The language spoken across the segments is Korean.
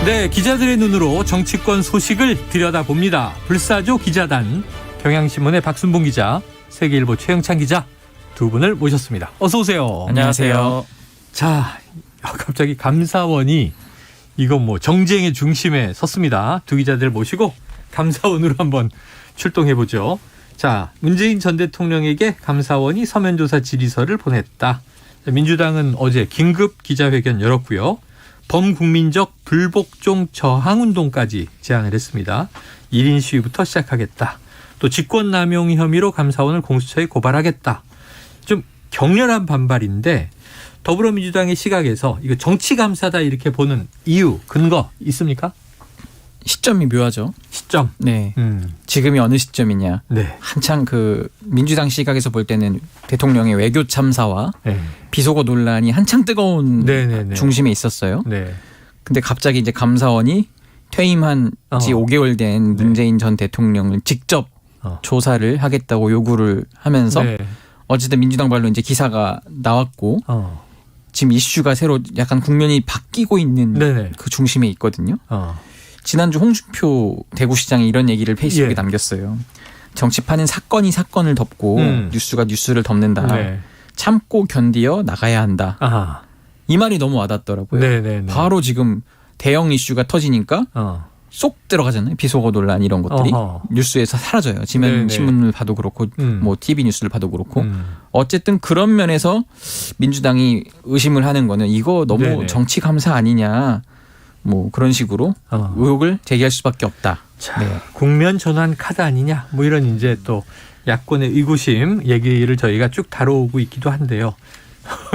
네, 기자들의 눈으로 정치권 소식을 들여다봅니다. 불사조 기자단, 경향신문의 박순봉 기자, 세계일보 최영찬 기자 두 분을 모셨습니다. 어서 오세요. 안녕하세요. 자, 갑자기 감사원이 이건 뭐 정쟁의 중심에 섰습니다. 두 기자들 모시고 감사원으로 한번 출동해보죠. 자, 문재인 전 대통령에게 감사원이 서면조사 질의서를 보냈다. 민주당은 어제 긴급 기자회견 열었고요. 범국민적 불복종 저항운동까지 제안을 했습니다. 1인 시위부터 시작하겠다. 또 직권남용 혐의로 감사원을 공수처에 고발하겠다. 좀 격렬한 반발인데 더불어민주당의 시각에서 이거 정치감사다 이렇게 보는 이유, 근거 있습니까? 시점이 묘하죠. 시점. 네. 지금이 어느 시점이냐. 네. 한창 그 민주당 시각에서 볼 때는 대통령의 외교 참사와 네. 비속어 논란이 한창 뜨거운 네네네. 중심에 있었어요. 네. 근데 갑자기 이제 감사원이 퇴임한 지 5개월 된 문재인 전 대통령을 직접 조사를 하겠다고 요구를 하면서 네. 어쨌든 민주당 발로 이제 기사가 나왔고 지금 이슈가 새로 약간 국면이 바뀌고 있는 네네. 그 중심에 있거든요. 지난주 홍준표 대구시장이 이런 얘기를 페이스북에 남겼어요. 정치판은 사건이 사건을 덮고 뉴스가 뉴스를 덮는다. 네. 참고 견디어 나가야 한다. 아하. 이 말이 너무 와닿더라고요. 네네네. 바로 지금 대형 이슈가 터지니까 쏙 들어가잖아요. 비속어 논란 이런 것들이 뉴스에서 사라져요. 지면 네네. 신문을 봐도 그렇고 뭐 TV 뉴스를 봐도 그렇고 어쨌든 그런 면에서 민주당이 의심을 하는 거는 이거 너무 네네. 정치 감사 아니냐. 뭐 그런 식으로 의혹을 제기할 수밖에 없다. 자, 네. 국면 전환 카드 아니냐 뭐 이런 이제 또 야권의 의구심 얘기를 저희가 쭉 다뤄오고 있기도 한데요.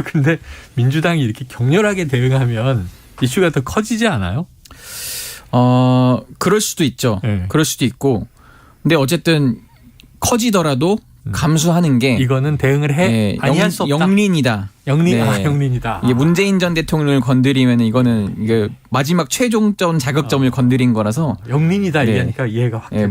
근데 민주당이 이렇게 격렬하게 대응하면 이슈가 더 커지지 않아요? 그럴 수도 있죠. 네. 그럴 수도 있고. 근데 어쨌든 커지더라도 감수하는 게 이거는 대응을 해 아니할 수 없다. 영린이다. 영린, 네. 영린이다. 이게 문재인 전 대통령을 건드리면 이거는 이게 마지막 최종점 자극점을 건드린 거라서 영린이다 네. 이러니까 이해가 확 되네요.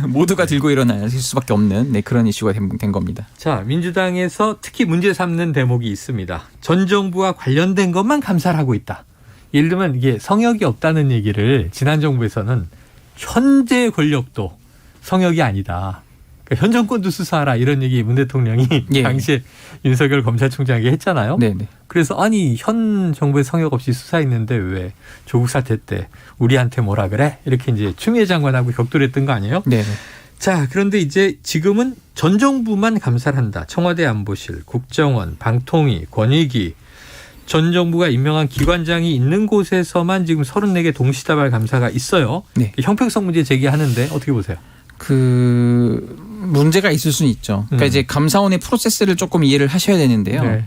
모두가 들고 일어날 수밖에 없는 그런 이슈가 된 겁니다. 자, 민주당에서 특히 문제 삼는 대목이 있습니다. 전 정부와 관련된 것만 감사를 하고 있다. 예를 들면 이게 성역이 없다는 얘기를 지난 정부에서는 현재 권력도 성역이 아니다. 그러니까 현 정권도 수사하라 이런 얘기 문 대통령이 당시에 윤석열 검찰총장에게 했잖아요. 네네. 그래서 아니 현 정부의 성역 없이 수사했는데 왜 조국 사태 때 우리한테 뭐라 그래? 이렇게 이제 추미애 장관하고 격돌했던 거 아니에요? 네네. 자, 그런데 이제 지금은 전 정부만 감사를 한다. 청와대 안보실, 국정원, 방통위, 권익위 전 정부가 임명한 기관장이 있는 곳에서만 지금 34개 동시다발 감사가 있어요. 네. 형평성 문제 제기하는데 어떻게 보세요? 그 문제가 있을 수는 있죠. 그러니까 이제 감사원의 프로세스를 조금 이해를 하셔야 되는데요. 네.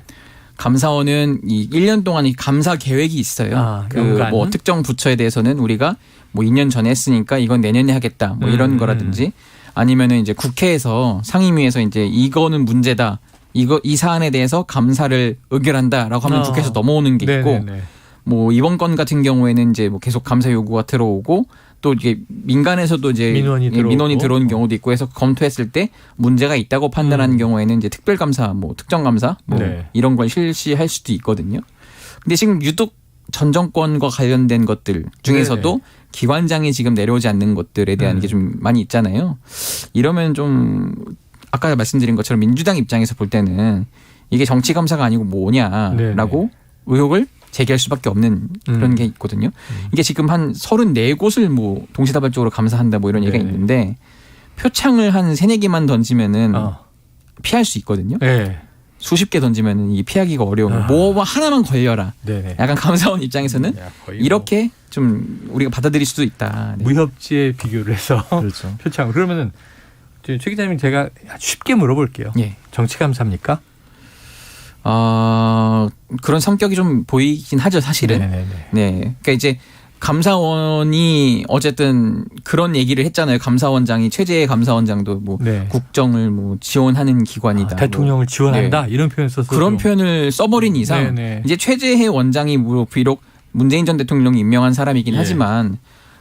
감사원은 이 1년 동안 이 감사 계획이 있어요. 그 뭐 특정 부처에 대해서는 우리가 뭐 2년 전에 했으니까 이건 내년에 하겠다. 뭐 이런 거라든지 아니면은 이제 국회에서 상임위에서 이제 이거는 문제다. 이 사안에 대해서 감사를 의결한다라고 하면 국회에서 넘어오는 게 있고 네네네. 뭐 이번 건 같은 경우에는 이제 뭐 계속 감사 요구가 들어오고 또 이게 민간에서도 이제 민원이 들어온 경우도 있고 해서 검토했을 때 문제가 있다고 판단하는 경우에는 이제 특별감사, 뭐 특정감사 뭐 이런 걸 실시할 수도 있거든요. 근데 지금 유독 전 정권과 관련된 것들 중에서도 기관장이 지금 내려오지 않는 것들에 대한 게 좀 많이 있잖아요. 이러면 좀 아까 말씀드린 것처럼 민주당 입장에서 볼 때는 이게 정치 감사가 아니고 뭐냐라고 의혹을 제기할 수밖에 없는 그런 게 있거든요. 이게 지금 한 34곳을 뭐 동시다발적으로 감사한다 뭐 이런 얘기가 있는데 표창을 한 3-4개만 던지면은 피할 수 있거든요. 네. 수십 개 던지면은 이게 피하기가 어려운 뭐 하나만 걸려라. 네네. 약간 감사원 입장에서는 이렇게 좀 우리가 받아들일 수도 있다. 네. 무협지에 비교를 해서 그렇죠. 표창. 그러면은 최 기자님 제가 쉽게 물어볼게요. 예. 정치 감사입니까? 그런 성격이 좀 보이긴 하죠, 사실은. 네네네. 네. 그러니까 이제 감사원이 어쨌든 그런 얘기를 했잖아요. 감사원장이 최재해 감사원장도 뭐 국정을 뭐 지원하는 기관이다. 대통령을 지원한다 이런 표현 써서 그런 표현을 써버린 이상 이제 최재해 원장이 비록 문재인 전 대통령이 임명한 사람이긴 하지만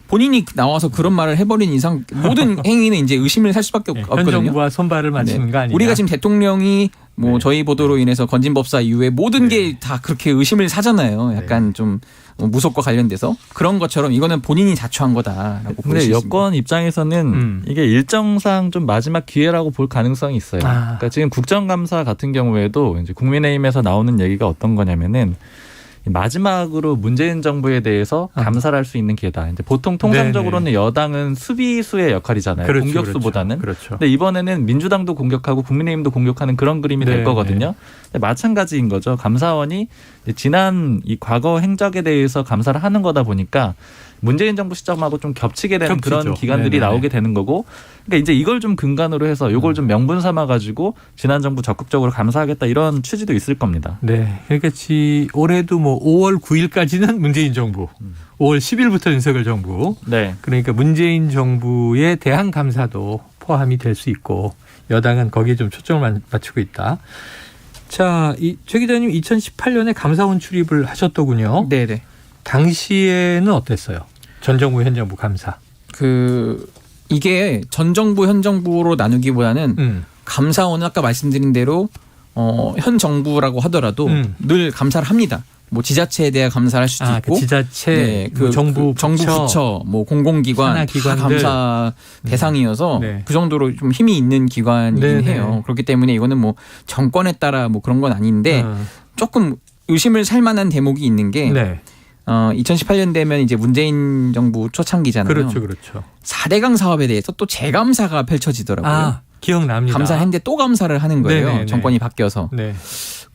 본인이 나와서 그런 말을 해버린 이상 모든 행위는 이제 의심을 살 수밖에 없거든요. 현 정부와 손발을 맞추는 거 아니냐. 우리가 지금 대통령이 뭐 저희 보도로 인해서 건진법사 이후에 모든 게 다 그렇게 의심을 사잖아요. 약간 좀 무속과 관련돼서 그런 것처럼 이거는 본인이 자초한 거다라고 볼 수 근데 있습니다. 여권 입장에서는 이게 일정상 좀 마지막 기회라고 볼 가능성이 있어요. 그러니까 지금 국정감사 같은 경우에도 이제 국민의힘에서 나오는 얘기가 어떤 거냐면은 마지막으로 문재인 정부에 대해서 감사를 할 수 있는 기회다. 이제 보통 통상적으로는 네네. 여당은 수비수의 역할이잖아요. 그렇죠, 공격수보다는. 그렇죠. 근데 이번에는 민주당도 공격하고 국민의힘도 공격하는 그런 그림이 될 거거든요. 근데 마찬가지인 거죠. 감사원이 지난 이 과거 행적에 대해서 감사를 하는 거다 보니까 문재인 정부 시점하고 좀 겹치게 되는 겹치죠. 그런 기관들이 네네. 나오게 되는 거고, 그러니까 이제 이걸 좀 근간으로 해서 이걸 좀 명분 삼아 가지고 지난 정부 적극적으로 감사하겠다 이런 취지도 있을 겁니다. 네, 그러니까 올해도 뭐 5월 9일까지는 문재인 정부, 5월 10일부터 윤석열 정부. 네. 그러니까 문재인 정부에 대한 감사도 포함이 될 수 있고 여당은 거기에 좀 초점을 맞추고 있다. 자, 최 기자님 2018년에 감사원 출입을 하셨더군요. 네네. 당시에는 어땠어요? 전 정부 현 정부 감사. 이게 전 정부 현 정부로 나누기보다는 감사원은 아까 말씀드린 대로 현 정부라고 하더라도 늘 감사를 합니다. 뭐 지자체에 대해 감사를 할 수도 있고, 그 지자체, 네, 정부 부처, 뭐 공공기관 다 감사 대상이어서 네. 그 정도로 좀 힘이 있는 기관이긴 네네. 해요. 그렇기 때문에 이거는 뭐 정권에 따라 뭐 그런 건 아닌데 조금 의심을 살 만한 대목이 있는 게. 네. 2018년 되면 이제 문재인 정부 초창기잖아요. 그렇죠, 그렇죠. 4대강 사업에 대해서 또 재감사가 펼쳐지더라고요. 기억납니다. 감사했는데 또 감사를 하는 거예요. 네네네. 정권이 바뀌어서. 네.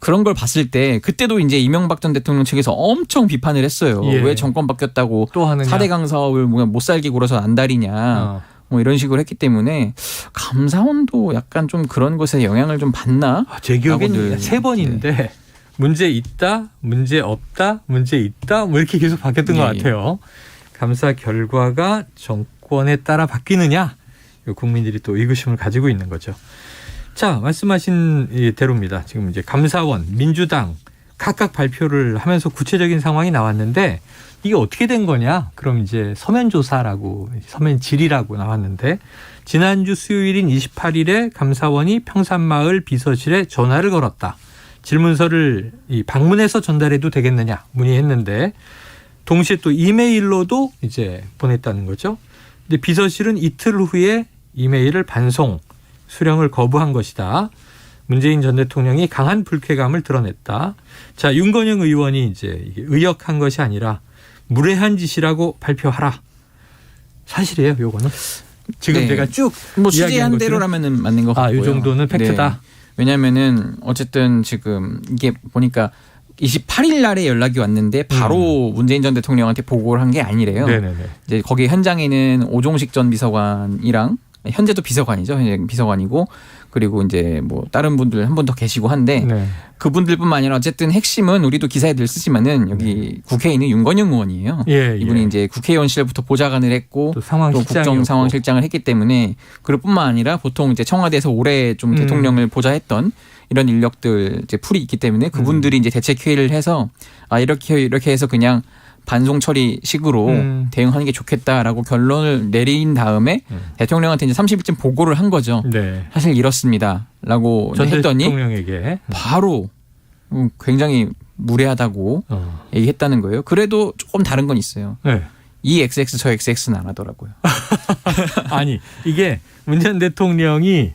그런 걸 봤을 때 그때도 이제 이명박 전 대통령 측에서 엄청 비판을 했어요. 예. 왜 정권 바뀌었다고 또 하느냐. 4대강 사업을 못 살게 굴어서 안달이냐. 뭐 이런 식으로 했기 때문에 감사원도 약간 좀 그런 것에 영향을 좀 받나? 제 기억에는 3번인데. 네. 문제 있다, 문제 없다, 문제 있다, 뭐 이렇게 계속 바뀌었던 것 같아요. 감사 결과가 정권에 따라 바뀌느냐, 국민들이 또 의구심을 가지고 있는 거죠. 자, 말씀하신 대로입니다. 지금 이제 감사원, 민주당 각각 발표를 하면서 구체적인 상황이 나왔는데 이게 어떻게 된 거냐? 그럼 이제 서면 조사라고, 서면 질의라고 나왔는데 지난주 수요일인 28일에 감사원이 평산마을 비서실에 전화를 걸었다. 질문서를 방문해서 전달해도 되겠느냐 문의했는데 동시에 또 이메일로도 이제 보냈다는 거죠. 근데 비서실은 이틀 후에 이메일을 반송, 수령을 거부한 것이다. 문재인 전 대통령이 강한 불쾌감을 드러냈다. 자, 윤건영 의원이 이제 이게 의역한 것이 아니라 무례한 짓이라고 발표하라. 사실이에요, 요거는? 지금 네. 제가 쭉 뭐 취재한 대로라면은 맞는 것 같고요. 이 정도는 팩트다. 네. 왜냐면은 어쨌든 지금 이게 보니까 28일 날에 연락이 왔는데 바로 문재인 전 대통령한테 보고를 한 게 아니래요. 네네네. 이제 거기 현장에는 오종식 전 비서관이랑 현재도 비서관이죠. 현재 비서관이고 그리고 이제 뭐 다른 분들 한 분 더 계시고 한데 네. 그분들뿐만 아니라 어쨌든 핵심은 우리도 기사에 늘 쓰지만은 여기 국회에 있는 윤건영 의원이에요. 이분이 이제 국회의원실부터 보좌관을 했고 또 국정 상황실장을 했기 때문에 그뿐만 아니라 보통 이제 청와대에서 오래 좀 대통령을 보좌했던 이런 인력들 이제 풀이 있기 때문에 그분들이 이제 대책회의를 해서 이렇게 해서 그냥 반송 처리식으로 대응하는 게 좋겠다라고 결론을 내린 다음에 대통령한테 이제 30일쯤 보고를 한 거죠. 네. 사실 이렇습니다라고 했더니 대통령에게 바로 굉장히 무례하다고 얘기했다는 거예요. 그래도 조금 다른 건 있어요. 네. 이 XX 저 XX는 안 하더라고요. 아니 이게 문 전 대통령이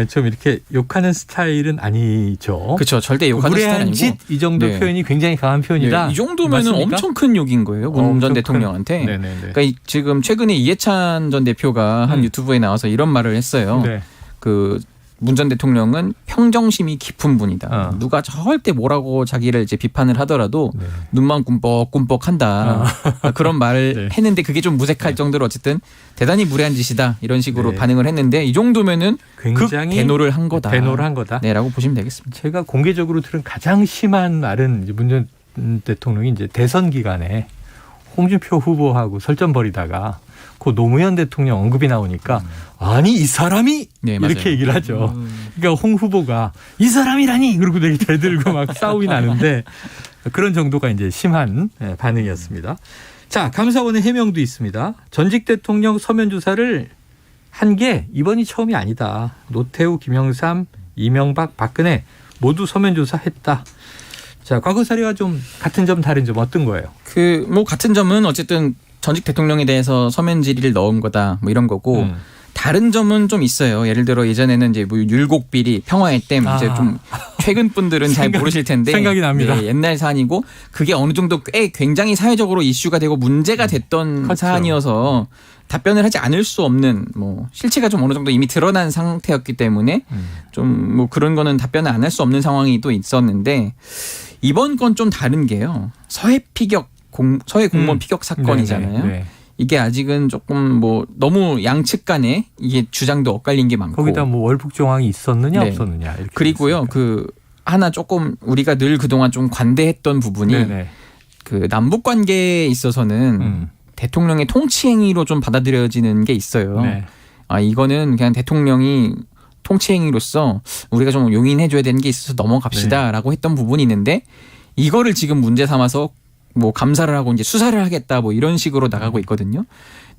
좀 이렇게 욕하는 스타일은 아니죠. 그렇죠. 절대 욕하는 스타일 아니고. 짓 이 정도 네. 표현이 굉장히 강한 표현이다. 네. 이 정도면 엄청 큰 욕인 거예요. 문 전 대통령한테. 그러니까 지금 최근에 이해찬 전 대표가 한 유튜브에 나와서 이런 말을 했어요. 네. 문 전 대통령은 평정심이 깊은 분이다. 누가 절대 뭐라고 자기를 이제 비판을 하더라도 네. 눈만 꿈뻑꿈뻑한다. 그런 말을 네. 했는데 그게 좀 무색할 정도로 어쨌든 대단히 무례한 짓이다. 이런 식으로 네. 반응을 했는데 이 정도면은 굉장히 대노를 한 거다. 대노를 한 거다. 네라고 보시면 되겠습니다. 제가 공개적으로 들은 가장 심한 말은 문 전 대통령이 이제 대선 기간에 홍준표 후보하고 설전 벌이다가 그 노무현 대통령 언급이 나오니까 아니 이 사람이 네, 이렇게 맞아요. 얘기를 하죠. 그러니까 홍 후보가 이 사람이라니 그러고 되게 대들고 막 싸움이 나는데 그런 정도가 이제 심한 반응이었습니다. 자, 감사원의 해명도 있습니다. 전직 대통령 서면 조사를 한 게 이번이 처음이 아니다. 노태우, 김영삼, 이명박, 박근혜 모두 서면 조사했다. 자, 과거 사례와 좀 같은 점 다른 점 어떤 거예요? 그 뭐 같은 점은 어쨌든 전직 대통령에 대해서 서면 질의를 넣은 거다 뭐 이런 거고 다른 점은 좀 있어요. 예를 들어 예전에는 이제 뭐 율곡비리, 평화의 댐 이제 좀 최근 분들은 잘 모르실 텐데 생각이 납니다. 네, 옛날 사안이고 그게 어느 정도 꽤 굉장히 사회적으로 이슈가 되고 문제가 됐던 그렇죠. 사안이어서 답변을 하지 않을 수 없는 뭐 실체가 좀 어느 정도 이미 드러난 상태였기 때문에 좀 뭐 그런 거는 답변을 안 할 수 없는 상황이 또 있었는데 이번 건 좀 다른 게요. 서해 공무원 피격 사건이잖아요. 네네. 이게 아직은 조금 뭐 너무 양측 간에 이게 주장도 엇갈린 게 많고 거기다 뭐 월북 정황이 있었느냐 네. 없었느냐 이렇게 그리고요 있으니까. 그 하나 조금 우리가 늘 그동안 좀 관대했던 부분이 네네. 그 남북 관계에 있어서는 대통령의 통치 행위로 좀 받아들여지는 게 있어요. 네. 아 이거는 그냥 대통령이 통치 행위로서 우리가 좀 용인해 줘야 되는 게 있어서 넘어갑시다라고 했던 부분이 있는데 이거를 지금 문제 삼아서 뭐 감사를 하고 이제 수사를 하겠다 뭐 이런 식으로 나가고 있거든요.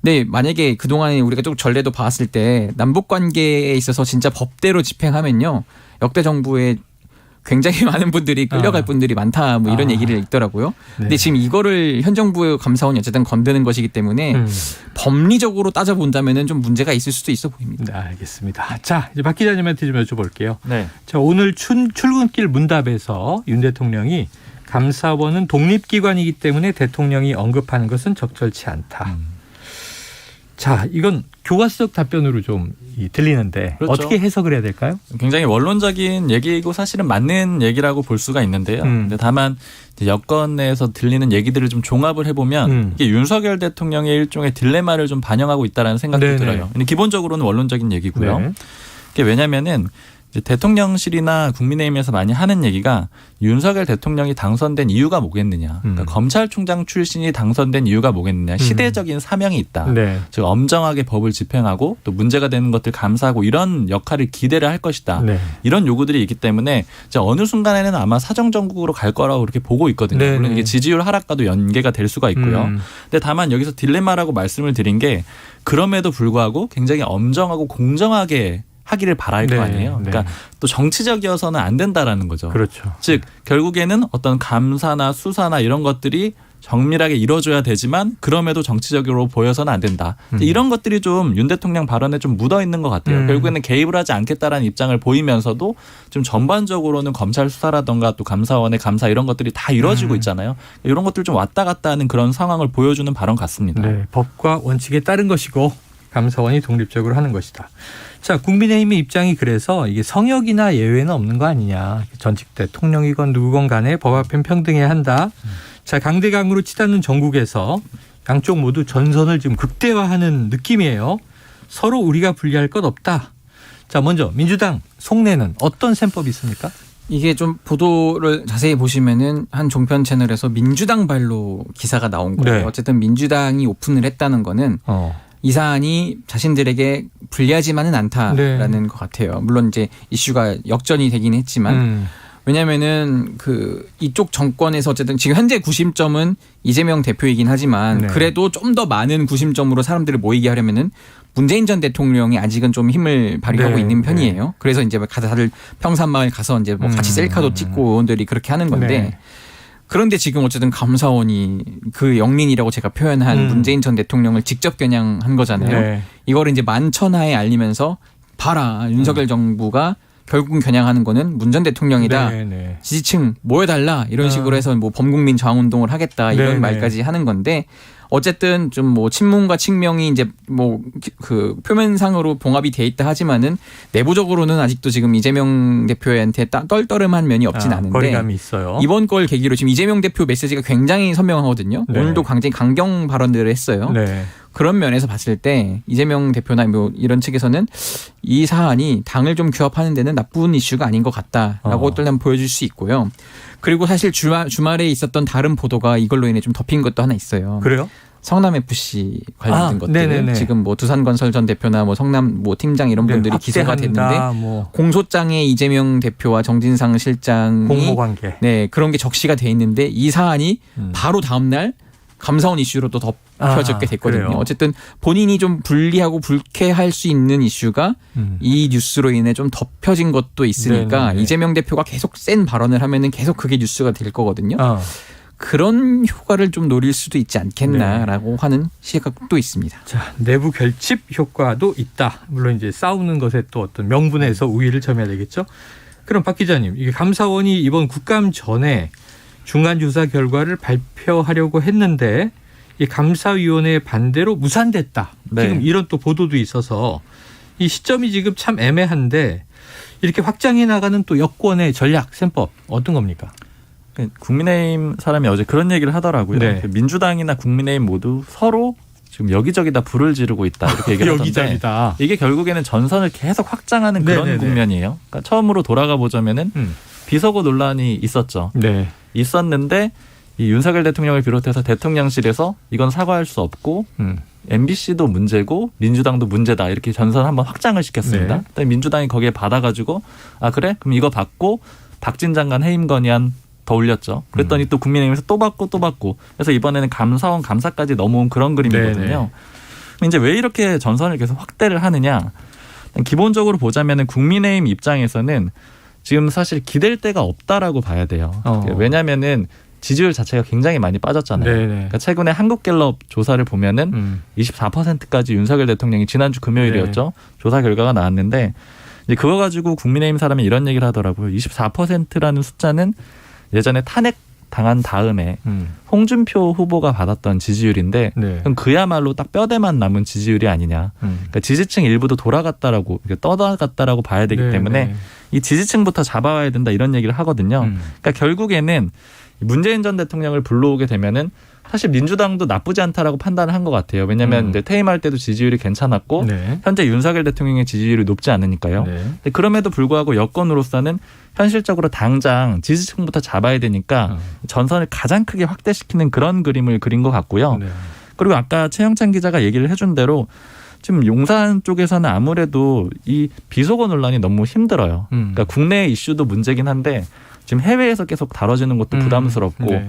근데 만약에 그동안에 우리가 좀 전례도 봤을 때 남북 관계에 있어서 진짜 법대로 집행하면요. 역대 정부에 굉장히 많은 분들이 끌려갈 분들이 많다 뭐 이런 얘기를 있더라고요. 네. 근데 지금 이거를 현 정부의 감사원이 어쨌든 건드는 것이기 때문에 법리적으로 따져본다면은 좀 문제가 있을 수도 있어 보입니다. 네, 알겠습니다. 자, 이제 박 기자님한테 좀 여쭤볼게요. 네. 자, 오늘 출근길 문답에서 윤 대통령이 감사원은 독립기관이기 때문에 대통령이 언급하는 것은 적절치 않다. 자, 이건 교과서적 답변으로 좀 들리는데 그렇죠. 어떻게 해석을 해야 될까요? 굉장히 원론적인 얘기이고 사실은 맞는 얘기라고 볼 수가 있는데요. 근데 다만 이제 여권 내에서 들리는 얘기들을 좀 종합을 해보면 이게 윤석열 대통령의 일종의 딜레마를 좀 반영하고 있다라는 생각이 네네. 들어요. 근데 기본적으로는 원론적인 얘기고요. 네. 이게 왜냐면은 이제 대통령실이나 국민의힘에서 많이 하는 얘기가 윤석열 대통령이 당선된 이유가 뭐겠느냐. 그러니까 검찰총장 출신이 당선된 이유가 뭐겠느냐. 시대적인 사명이 있다. 네. 즉 엄정하게 법을 집행하고 또 문제가 되는 것들 감사하고 이런 역할을 기대를 할 것이다. 네. 이런 요구들이 있기 때문에 이제 어느 순간에는 아마 사정정국으로 갈 거라고 그렇게 보고 있거든요. 네네. 물론 이게 지지율 하락과도 연계가 될 수가 있고요. 근데 다만 여기서 딜레마라고 말씀을 드린 게 그럼에도 불구하고 굉장히 엄정하고 공정하게 하기를 바랄 네, 거 아니에요. 그러니까 네. 또 정치적이어서는 안 된다라는 거죠. 그렇죠. 즉 결국에는 어떤 감사나 수사나 이런 것들이 정밀하게 이루어져야 되지만 그럼에도 정치적으로 보여서는 안 된다. 이런 것들이 좀 윤 대통령 발언에 좀 묻어 있는 것 같아요. 결국에는 개입을 하지 않겠다라는 입장을 보이면서도 좀 전반적으로는 검찰 수사라든가 또 감사원의 감사 이런 것들이 다 이루어지고 있잖아요. 이런 것들 좀 왔다 갔다 하는 그런 상황을 보여주는 발언 같습니다. 네, 법과 원칙에 따른 것이고 감사원이 독립적으로 하는 것이다. 자, 국민의힘의 입장이 그래서 이게 성역이나 예외는 없는 거 아니냐. 전직 대통령이건 누구건 간에 법 앞엔 평등해야 한다. 자, 강대강으로 치닫는 전국에서 양쪽 모두 전선을 지금 극대화하는 느낌이에요. 서로 우리가 분리할 것 없다. 자, 먼저 민주당 속내는 어떤 셈법이 있습니까? 이게 좀 보도를 자세히 보시면은 한 종편 채널에서 민주당 발로 기사가 나온 거예요. 네. 어쨌든 민주당이 오픈을 했다는 거는 이 사안이 자신들에게 불리하지만은 않다라는 네. 것 같아요. 물론 이제 이슈가 역전이 되긴 했지만 왜냐면은 그 이쪽 정권에서 어쨌든 지금 현재 구심점은 이재명 대표이긴 하지만 네. 그래도 좀 더 많은 구심점으로 사람들을 모이게 하려면은 문재인 전 대통령이 아직은 좀 힘을 발휘하고 네. 있는 편이에요. 그래서 이제 다들 평산마을 가서 이제 뭐 같이 셀카도 찍고 의원들이 그렇게 하는 건데 네. 그런데 지금 어쨌든 감사원이 그 영린이라고 제가 표현한 문재인 전 대통령을 직접 겨냥한 거잖아요. 네. 이거를 이제 만천하에 알리면서 봐라 윤석열 정부가 결국은 겨냥하는 거는 문 전 대통령이다. 네, 네. 지지층 모여달라 이런 식으로 해서 뭐 범국민 저항운동을 하겠다 이런 네, 말까지 하는 건데 어쨌든 좀 뭐 친문과 친명이 이제 뭐 그 표면상으로 봉합이 돼 있다 하지만은 내부적으로는 아직도 지금 이재명 대표한테 떨떠름한 면이 없진 않은데 거리감이 있어요. 이번 걸 계기로 지금 이재명 대표 메시지가 굉장히 선명하거든요. 네. 오늘도 굉장히 강경 발언들을 했어요. 네. 그런 면에서 봤을 때 이재명 대표나 뭐 이런 측에서는 이 사안이 당을 좀 규합하는 데는 나쁜 이슈가 아닌 것 같다라고 또 한번 보여줄 수 있고요. 그리고 사실 주말에 있었던 다른 보도가 이걸로 인해 좀 덮인 것도 하나 있어요. 그래요? 성남FC 관련된 것들 네네네. 지금 뭐 두산건설 전 대표나 뭐 성남 뭐 팀장 이런 분들이 기소가 됐는데 뭐 공소장에 이재명 대표와 정진상 실장이 공모 관계. 네 그런 게 적시가 돼 있는데 이 사안이 바로 다음 날 감사원 이슈로 또 덮여졌게 됐거든요. 그래요? 어쨌든 본인이 좀 불리하고 불쾌할 수 있는 이슈가 이 뉴스로 인해 좀 덮여진 것도 있으니까 네네네. 이재명 대표가 계속 센 발언을 하면은 계속 그게 뉴스가 될 거거든요. 그런 효과를 좀 노릴 수도 있지 않겠나라고 하는 시각도 있습니다. 자, 내부 결집 효과도 있다. 물론 이제 싸우는 것에 또 어떤 명분에서 우위를 점해야 되겠죠. 그럼 박 기자님, 이게 감사원이 이번 국감 전에 중간 조사 결과를 발표하려고 했는데 이 감사위원회의 반대로 무산됐다. 네. 지금 이런 또 보도도 있어서 이 시점이 지금 참 애매한데 이렇게 확장해 나가는 또 여권의 전략, 셈법 어떤 겁니까? 국민의힘 사람이 어제 그런 얘기를 하더라고요. 네. 민주당이나 국민의힘 모두 서로 지금 여기저기다 불을 지르고 있다 이렇게 얘기를 하던데 여기저기다. 이게 결국에는 전선을 계속 확장하는 그런 네네네. 국면이에요. 그러니까 처음으로 돌아가 보자면은 비서고 논란이 있었죠. 네. 있었는데 이 윤석열 대통령을 비롯해서 대통령실에서 이건 사과할 수 없고 MBC도 문제고 민주당도 문제다 이렇게 전선 한번 확장을 시켰습니다. 네. 민주당이 거기에 받아가지고 아 그래? 그럼 이거 받고 박진 장관 해임 건의안 더 올렸죠. 그랬더니 또 국민의힘에서 또 받고 그래서 이번에는 감사원 감사까지 넘어온 그런 그림이거든요. 이제 왜 이렇게 전선을 계속 확대를 하느냐. 기본적으로 보자면은 국민의힘 입장에서는 지금 사실 기댈 데가 없다라고 봐야 돼요. 왜냐면은 지지율 자체가 굉장히 많이 빠졌잖아요. 그러니까 최근에 한국갤럽 조사를 보면은 24%까지 윤석열 대통령이 지난주 금요일이었죠. 조사 결과가 나왔는데 이제 그거 가지고 국민의힘 사람이 이런 얘기를 하더라고요. 24%라는 숫자는 예전에 탄핵 당한 다음에 홍준표 후보가 받았던 지지율인데 그럼 그야말로 딱 뼈대만 남은 지지율이 아니냐. 그러니까 지지층 일부도 돌아갔다라고 떠나갔다라고 봐야 되기 때문에 이 지지층부터 잡아와야 된다 이런 얘기를 하거든요. 그러니까 결국에는 문재인 전 대통령을 불러오게 되면은 사실 민주당도 나쁘지 않다라고 판단을 한 것 같아요. 왜냐하면 이제 퇴임할 때도 지지율이 괜찮았고 현재 윤석열 대통령의 지지율이 높지 않으니까요. 근데 그럼에도 불구하고 여권으로서는 현실적으로 당장 지지층부터 잡아야 되니까 전선을 가장 크게 확대시키는 그런 그림을 그린 것 같고요. 그리고 아까 최영찬 기자가 얘기를 해준 대로 지금 용산 쪽에서는 아무래도 이 비속어 논란이 너무 힘들어요. 그러니까 국내 이슈도 문제긴 한데 지금 해외에서 계속 다뤄지는 것도 부담스럽고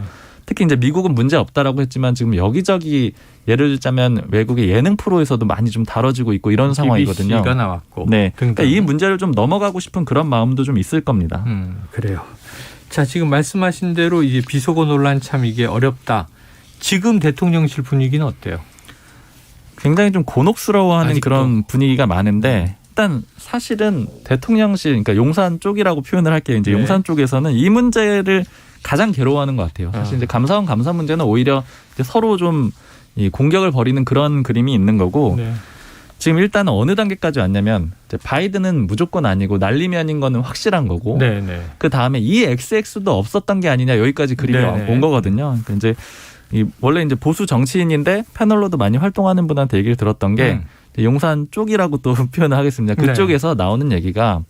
특히 이제 미국은 문제 없다라고 했지만 지금 여기저기 예를 들자면 외국의 예능 프로에서도 많이 좀 다뤄지고 있고 이런 상황이거든요. BBC가 나왔고. 네. 그러니까 이 문제를 좀 넘어가고 싶은 그런 마음도 좀 있을 겁니다. 그래요. 자, 지금 말씀하신 대로 이제 비속어 논란 참 이게 어렵다. 지금 대통령실 분위기는 어때요? 굉장히 좀 곤혹스러워하는 아직도? 그런 분위기가 많은데 일단 사실은 대통령실 그러니까 용산 쪽이라고 표현을 할게요. 이제 용산 쪽에서는 이 문제를 가장 괴로워하는 것 같아요. 사실 이제 감사원 감사 문제는 오히려 이제 서로 좀 이 공격을 벌이는 그런 그림이 있는 거고 지금 일단은 어느 단계까지 왔냐면 이제 바이든은 무조건 아니고 날리면인 거는 확실한 거고 그 다음에 이 XX도 없었던 게 아니냐 여기까지 그림이 온 거거든요. 그러니까 이제 원래 이제 보수 정치인인데 패널로도 많이 활동하는 분한테 얘기를 들었던 게 용산 쪽이라고 또 표현을 하겠습니다. 그쪽에서 나오는 얘기가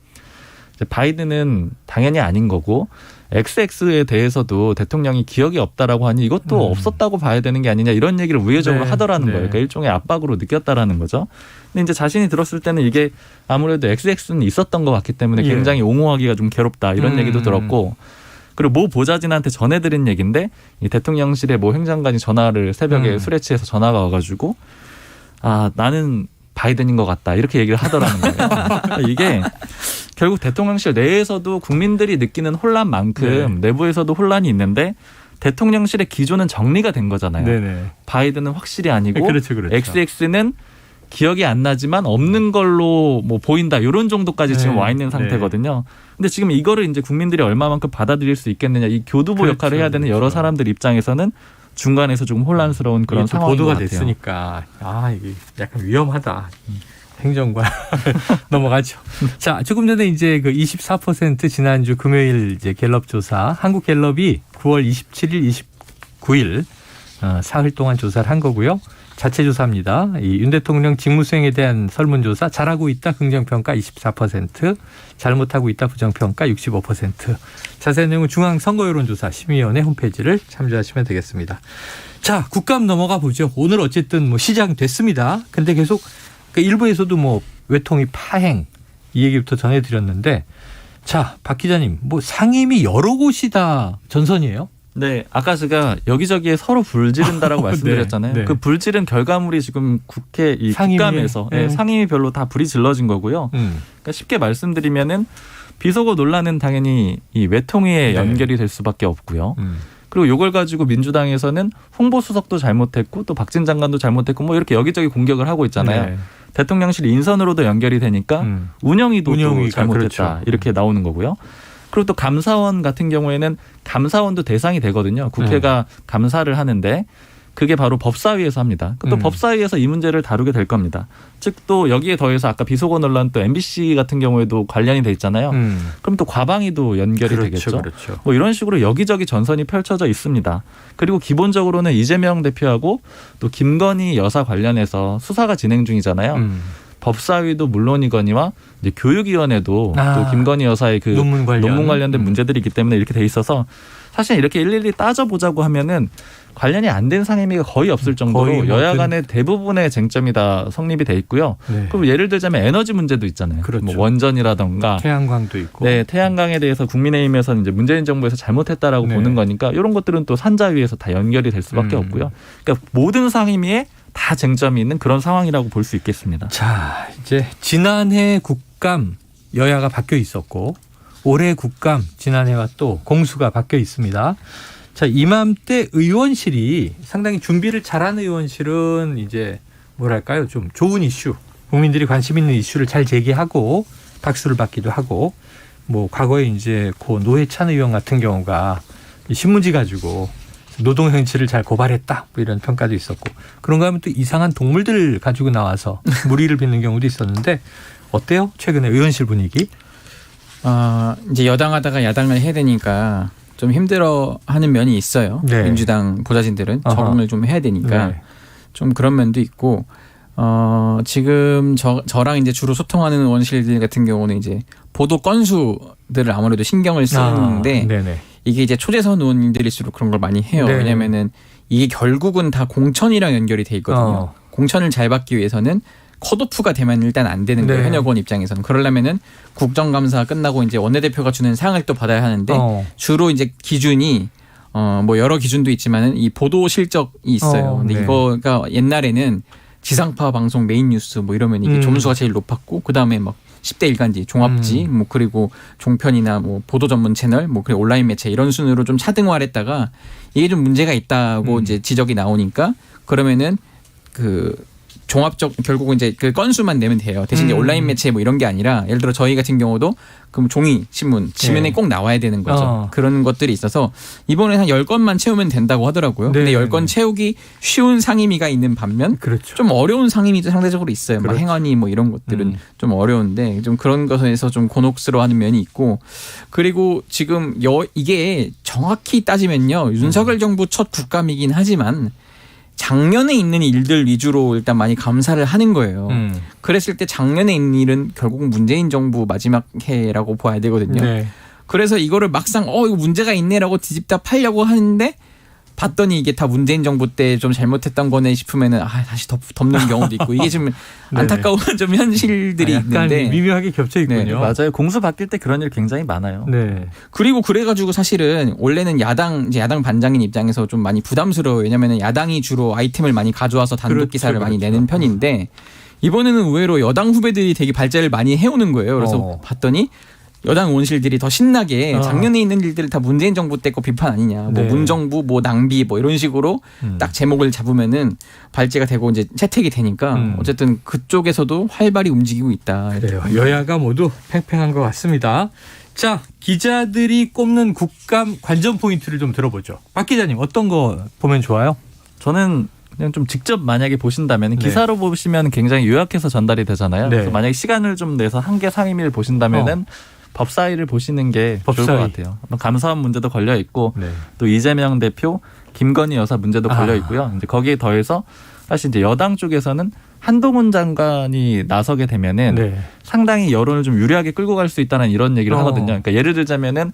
이제 바이든은 당연히 아닌 거고 XX에 대해서도 대통령이 기억이 없다라고 하니 이것도 없었다고 봐야 되는 게 아니냐 이런 얘기를 우회적으로 하더라는 거예요. 그러니까 일종의 압박으로 느꼈다라는 거죠. 근데 이제 자신이 들었을 때는 이게 아무래도 XX는 있었던 것 같기 때문에 굉장히 옹호하기가 좀 괴롭다 이런 얘기도 들었고 그리고 모 보좌진한테 전해드린 얘기인데 이 대통령실에 모 행정관이 전화를 새벽에 술에 취해서 전화가 와가지고 아 나는 바이든인 것 같다 이렇게 얘기를 하더라는 거예요. 그러니까 이게 결국 대통령실 내에서도 국민들이 느끼는 혼란만큼 내부에서도 혼란이 있는데 대통령실의 기조는 정리가 된 거잖아요. 바이든은 확실히 아니고 그렇죠. XX는 기억이 안 나지만 없는 걸로 뭐 보인다 이런 정도까지 지금 와 있는 상태거든요. 근데 지금 이거를 이제 국민들이 얼마만큼 받아들일 수 있겠느냐 이 교두보 역할을 해야 되는 여러 사람들 입장에서는 중간에서 조금 혼란스러운 그런 상황인 것 보도가 같아요. 됐으니까 이게 약간 위험하다. 행정관 넘어가죠. 자, 조금 전에 이제 그 24% 지난주 금요일 이제 갤럽 조사, 한국 갤럽이 9월 27일, 29일 사흘 동안 조사를 한 거고요. 자체 조사입니다. 이 윤 대통령 직무수행에 대한 설문조사 잘하고 있다 긍정평가 24%, 잘못하고 있다 부정평가 65%. 자세한 내용은 중앙선거여론조사 심의위원회 홈페이지를 참조하시면 되겠습니다. 자, 국감 넘어가 보죠. 오늘 어쨌든 뭐 시작됐습니다. 근데 계속 그 일부에서도 뭐 외통위 파행 이 얘기부터 전해드렸는데 자, 박 기자님 뭐 상임위 여러 곳이 다 전선이에요? 네, 아까 제가 여기저기에 서로 불지른다라고 말씀드렸잖아요. 네. 그 불지른 결과물이 지금 국회 이 국감에서 상임위별로 다 불이 질러진 거고요. 그러니까 쉽게 말씀드리면은 비속어 논란은 당연히 이 외통위에 연결이 될 수밖에 없고요. 그리고 이걸 가지고 민주당에서는 홍보수석도 잘못했고 또 박진 장관도 잘못했고 뭐 이렇게 여기저기 공격을 하고 있잖아요. 네. 대통령실 인선으로도 연결이 되니까 운영위도 또 잘못했다. 그렇죠. 이렇게 나오는 거고요. 그리고 또 감사원 같은 경우에는 감사원도 대상이 되거든요. 국회가 감사를 하는데 그게 바로 법사위에서 합니다. 또 법사위에서 이 문제를 다루게 될 겁니다. 즉 또 여기에 더해서 아까 비속어 논란 또 MBC 같은 경우에도 관련이 돼 있잖아요. 그럼 또 과방위도 연결이 되겠죠. 그렇죠. 뭐 이런 식으로 여기저기 전선이 펼쳐져 있습니다. 그리고 기본적으로는 이재명 대표하고 또 김건희 여사 관련해서 수사가 진행 중이잖아요. 법사위도 물론이거니와 이제 교육위원회도 또 김건희 여사의 그 논문 관련된 문제들이 있기 때문에 이렇게 돼 있어서 사실 이렇게 일일이 따져보자고 하면은 관련이 안 된 상임위가 거의 없을 정도로 여야 간의 대부분의 쟁점이 다 성립이 돼 있고요. 네. 그리고 예를 들자면 에너지 문제도 있잖아요. 그렇죠. 뭐 원전이라던가 태양광도 있고. 네, 태양광에 대해서 국민의힘에서는 이제 문재인 정부에서 잘못했다라고 보는 거니까 이런 것들은 또 산자위에서 다 연결이 될 수밖에 없고요. 그러니까 모든 상임위에 다 쟁점이 있는 그런 상황이라고 볼 수 있겠습니다. 자, 이제 지난해 국감 여야가 바뀌어 있었고 올해 국감 지난해와 또 공수가 바뀌어 있습니다. 자, 이맘때 의원실이 상당히 준비를 잘한 의원실은 이제 뭐랄까요? 좀 좋은 이슈, 국민들이 관심 있는 이슈를 잘 제기하고 박수를 받기도 하고 뭐 과거에 이제 고 노회찬 의원 같은 경우가 신문지 가지고 노동행치를 잘 고발했다 뭐 이런 평가도 있었고 그런가 하면 또 이상한 동물들 가지고 나와서 물의를 빚는 경우도 있었는데 어때요? 최근에 의원실 분위기? 이제 여당하다가 야당을 해야 되니까 좀 힘들어하는 면이 있어요. 네. 민주당 보좌진들은 적응을 좀 해야 되니까 좀 그런 면도 있고 지금 저랑 이제 주로 소통하는 의원실들 같은 경우는 이제 보도 건수들을 아무래도 신경을 쓰는데 이게 이제 초재선 의원님들일수록 그런 걸 많이 해요. 왜냐면은 이게 결국은 다 공천이랑 연결이 돼 있거든요. 공천을 잘 받기 위해서는 컷오프가 되면 일단 안 되는 거예요. 현역 의원 입장에서는. 그러려면은 국정감사 끝나고 이제 원내대표가 주는 상을 또 받아야 하는데 주로 이제 기준이 뭐 여러 기준도 있지만은 이 보도 실적이 있어요. 근데 이거가 옛날에는 지상파 방송 메인 뉴스 뭐 이러면 이게 점수가 제일 높았고 그다음에 막 10대 일간지, 종합지, 뭐 그리고 종편이나 뭐 보도 전문 채널, 뭐 그리고 온라인 매체 이런 순으로 좀 차등화했다가 이게 좀 문제가 있다고 이제 지적이 나오니까 그러면은 그 종합적 결국은 이제 그 건수만 내면 돼요. 대신 이제 온라인 매체 뭐 이런 게 아니라 예를 들어 저희 같은 경우도 그럼 종이 신문 지면에 꼭 나와야 되는 거죠. 그런 것들이 있어서 이번에 한 10건만 채우면 된다고 하더라고요. 근데 10건 채우기 쉬운 상임위가 있는 반면 좀 어려운 상임위도 상대적으로 있어요. 막 행안위 뭐 이런 것들은 좀 어려운데 좀 그런 것에서 좀 곤혹스러워하는 면이 있고 그리고 지금 이게 정확히 따지면요. 윤석열 정부 첫 국감이긴 하지만 작년에 있는 일들 위주로 일단 많이 감사를 하는 거예요. 그랬을 때 작년에 있는 일은 결국 문재인 정부 마지막 해라고 봐야 되거든요. 그래서 이거를 막상 이거 문제가 있네라고 뒤집다 팔려고 하는데 봤더니 이게 다 문재인 정부 때 좀 잘못했던 거네 싶으면은 다시 덮는 경우도 있고 이게 좀 안타까운 좀 현실들이 있는데 미묘하게 겹쳐 있군요. 맞아요. 공수 바뀔 때 그런 일 굉장히 많아요. 그리고 그래가지고 사실은 원래는 야당 반장인 입장에서 좀 많이 부담스러워요. 왜냐하면 야당이 주로 아이템을 많이 가져와서 단독 기사를 많이 내는 편인데 이번에는 의외로 여당 후배들이 되게 발제를 많이 해오는 거예요. 그래서 봤더니 여당 의원실들이 더 신나게 작년에 있는 일들을 다 문재인 정부 때 거 비판 아니냐. 뭐 문정부 뭐 낭비 뭐 이런 식으로 딱 제목을 잡으면은 발제가 되고 이제 채택이 되니까 어쨌든 그쪽에서도 활발히 움직이고 있다. 그래요. 여야가 모두 팽팽한 것 같습니다. 자, 기자들이 꼽는 국감 관전 포인트를 좀 들어보죠. 박 기자님 어떤 거 보면 좋아요? 저는 그냥 좀 직접 만약에 보신다면 기사로 보시면 굉장히 요약해서 전달이 되잖아요. 그래서 만약에 시간을 좀 내서 한 개 상임위를 보신다면은 법사위를 보시는 게 좋을 것 같아요. 감사원 문제도 걸려 있고 또 이재명 대표, 김건희 여사 문제도 걸려 있고요. 이제 거기에 더해서 사실 이제 여당 쪽에서는 한동훈 장관이 나서게 되면은 상당히 여론을 좀 유리하게 끌고 갈 수 있다는 이런 얘기를 하거든요. 그러니까 예를 들자면은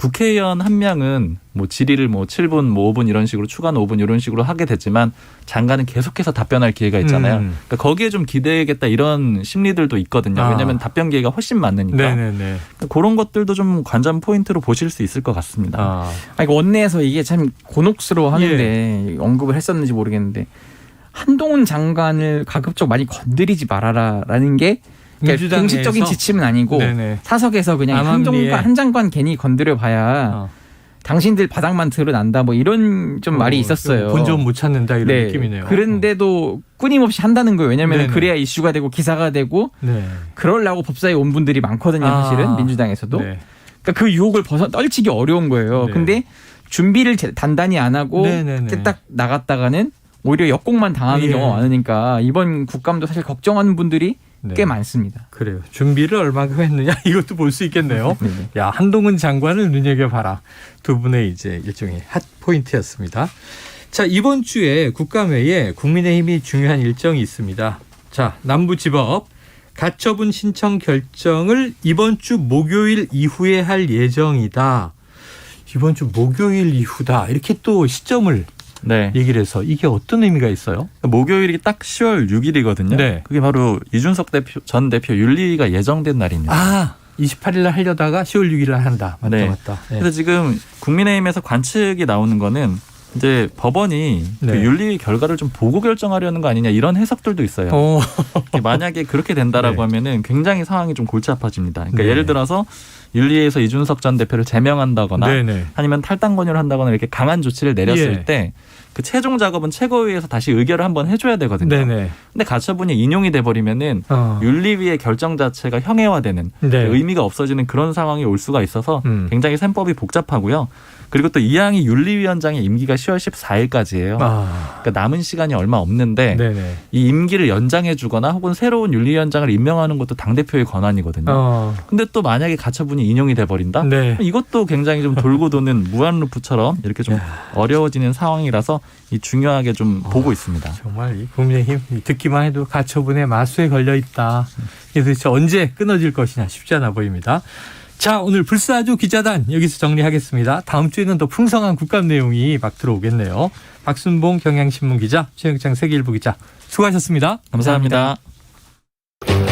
국회의원 한 명은 뭐 질의를 뭐 7분, 뭐 5분 이런 식으로 추가는 5분 이런 식으로 하게 됐지만 장관은 계속해서 답변할 기회가 있잖아요. 그러니까 거기에 좀 기대겠다 이런 심리들도 있거든요. 왜냐하면 답변 기회가 훨씬 많으니까. 네네네. 그러니까 그런 것들도 좀 관전 포인트로 보실 수 있을 것 같습니다. 원내에서 이게 참 곤혹스러워하는데 언급을 했었는지 모르겠는데 한동훈 장관을 가급적 많이 건드리지 말아라라는 게 그러니까 공식적인 지침은 아니고 네네. 사석에서 그냥 한 장관 괜히 건드려봐야 당신들 바닥만 드러난다 뭐 이런 좀 말이 있었어요. 본전 못 찾는다 이런 느낌이네요. 그런데도 끊임없이 한다는 거예요. 왜냐하면 그래야 이슈가 되고 기사가 되고 그러려고 법사에 온 분들이 많거든요. 사실은 민주당에서도. 그러니까 그 유혹을 떨치기 어려운 거예요. 근데 준비를 단단히 안 하고 딱 나갔다가는 오히려 역공만 당하는 경우가 많으니까 이번 국감도 사실 걱정하는 분들이 꽤 많습니다. 그래요. 준비를 얼마큼 했느냐 이것도 볼 수 있겠네요. 야, 한동훈 장관을 눈여겨봐라. 두 분의 이제 일종의 핫 포인트였습니다. 자, 이번 주에 국감회에 국민의힘이 중요한 일정이 있습니다. 자, 남부지법 가처분 신청 결정을 이번 주 목요일 이후에 할 예정이다. 이번 주 목요일 이후다. 이렇게 또 시점을 얘기를 해서 이게 어떤 의미가 있어요? 목요일이 딱 10월 6일이거든요. 그게 바로 이준석 전 대표 윤리위가 예정된 날입니다. 28일 날 하려다가 10월 6일 날 한다. 맞다. 그래서 지금 국민의힘에서 관측이 나오는 거는 이제 법원이 그 윤리위 결과를 좀 보고 결정하려는 거 아니냐 이런 해석들도 있어요. 만약에 그렇게 된다라고 하면은 굉장히 상황이 좀 골치 아파집니다. 그러니까 예를 들어서 윤리위에서 이준석 전 대표를 제명한다거나 아니면 탈당 권유를 한다거나 이렇게 강한 조치를 내렸을 때 그 최종 작업은 최고위에서 다시 의결을 한번 해줘야 되거든요. 근데 가처분이 인용이 돼버리면은 윤리위의 결정 자체가 형해화되는 의미가 없어지는 그런 상황이 올 수가 있어서 굉장히 셈법이 복잡하고요. 그리고 또 이항희 윤리위원장의 임기가 10월 14일까지예요. 그러니까 남은 시간이 얼마 없는데 이 임기를 연장해 주거나 혹은 새로운 윤리위원장을 임명하는 것도 당대표의 권한이거든요. 근데 또 만약에 가처분이 인용이 돼버린다? 이것도 굉장히 좀 돌고 도는 무한루프처럼 이렇게 좀 어려워지는 상황이라서 이 중요하게 좀 보고 있습니다. 정말 이 국민의힘 듣기만 해도 가처분에 마수에 걸려 있다. 도대체 언제 끊어질 것이냐 쉽지 않아 보입니다. 자, 오늘 불사조 기자단 여기서 정리하겠습니다. 다음 주에는 더 풍성한 국감 내용이 막 들어오겠네요. 박순봉 경향신문 기자, 최영창 세계일보 기자 수고하셨습니다. 감사합니다.